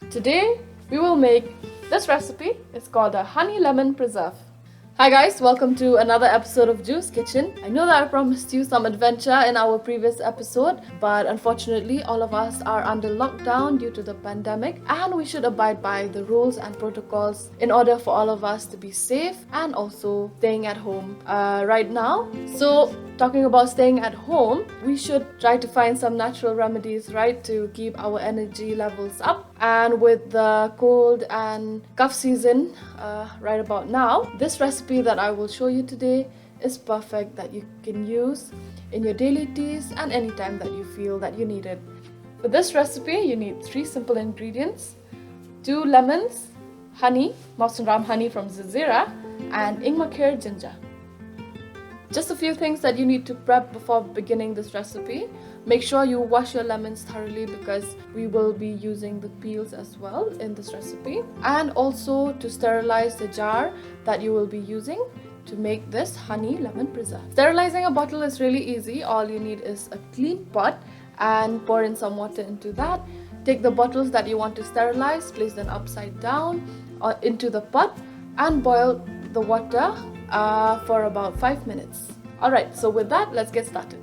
Today we will make this recipe. It's called a honey lemon preserve. Hi guys, welcome to another episode of Juice Kitchen. I know that I promised you some adventure in our previous episode, but unfortunately all of us are under lockdown due to the pandemic, and we should abide by the rules and protocols in order for all of us to be safe and also staying at home right now. So talking about staying at home, we should try to find some natural remedies, right, to keep our energy levels up. And with the cold and cough season right about now, this recipe that I will show you today is perfect that you can use in your daily teas and anytime that you feel that you need it. For this recipe, you need 3 simple ingredients: 2 lemons, honey, Ram honey from Zazira, and Ingmakir ginger. Just a few things that you need to prep before beginning this recipe. Make sure you wash your lemons thoroughly because we will be using the peels as well in this recipe. And also to sterilize the jar that you will be using to make this honey lemon preserve. Sterilizing a bottle is really easy. All you need is a clean pot and pour in some water into that. Take the bottles that you want to sterilize, place them upside down into the pot and boil the water for about 5 minutes. Alright, so with that, let's get started.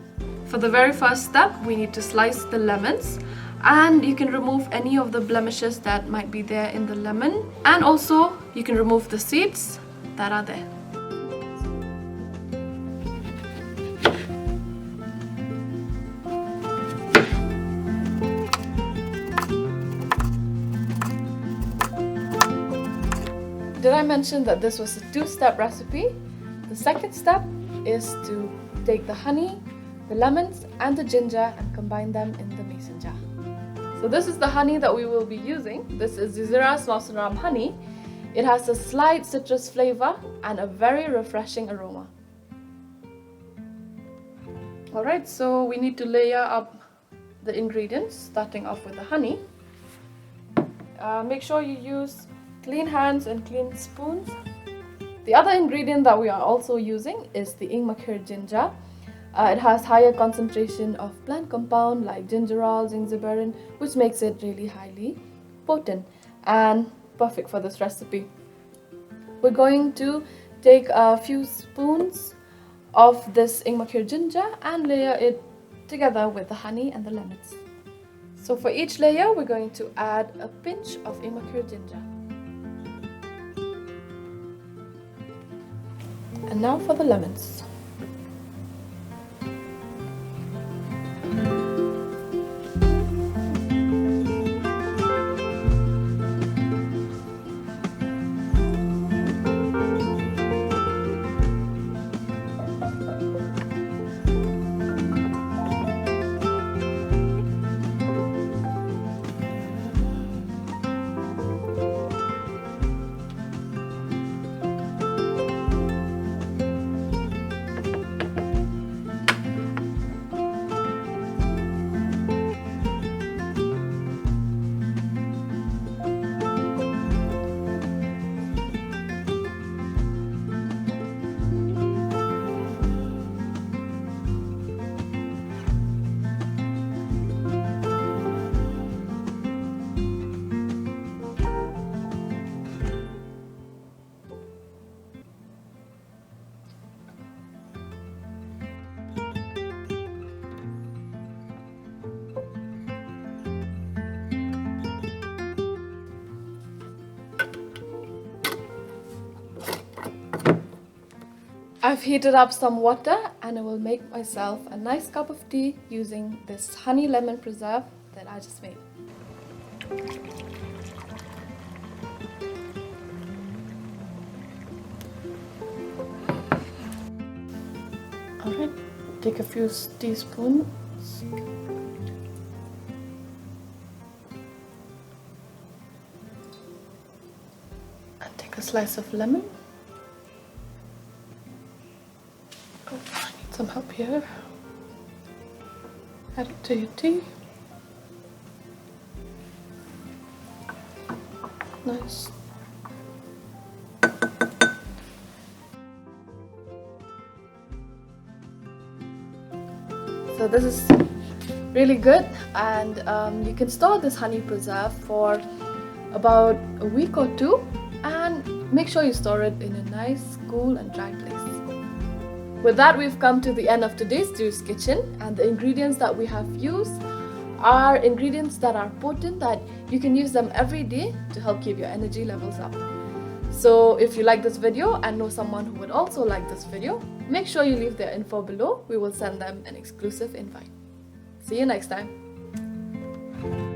For the very first step, we need to slice the lemons, and you can remove any of the blemishes that might be there in the lemon, and also you can remove the seeds that are there. Did I mention that this was a 2-step recipe? The second step is to take the honey, the lemons and the ginger and combine them in the mason jar. So this is the honey that we will be using. This is Zazira's Ram honey. It has a slight citrus flavor and a very refreshing aroma. Alright, so we need to layer up the ingredients, starting off with the honey. Make sure you use clean hands and clean spoons. The other ingredient that we are also using is the Ingmakir ginger. It has higher concentration of plant compound like gingerol, zingiberin, which makes it really highly potent and perfect for this recipe. We're going to take a few spoons of this Ingmakir ginger and layer it together with the honey and the lemons. So for each layer, we're going to add a pinch of Ingmakir ginger. And now for the lemons. I've heated up some water and I will make myself a nice cup of tea using this honey lemon preserve that I just made. Alright, take a few teaspoons. And take a slice of lemon. Oh, I need some help here. Add it to your tea. Nice. So this is really good, and you can store this honey preserve for about a week or two, and make sure you store it in a nice, cool and dry place. With that, we've come to the end of today's Juice Kitchen, and the ingredients that we have used are ingredients that are potent, that you can use them every day to help keep your energy levels up. So if you like this video and know someone who would also like this video, make sure you leave their info below. We will send them an exclusive invite. See you next time.